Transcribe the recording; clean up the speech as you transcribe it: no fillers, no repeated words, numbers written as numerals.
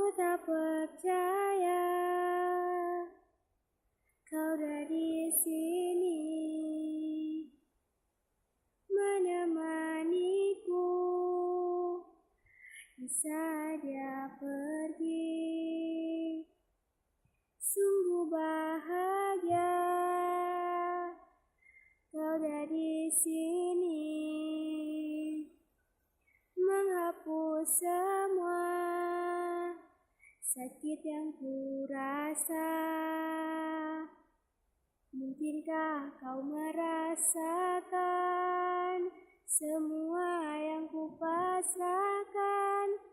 tak percaya kau ada di sini menemaniku di saat dia pergi. Sungguh bahagia kau ada di sini menghapus semua sakit yang ku rasa. Mungkinkah kau merasakan semua yang ku pasrahkan?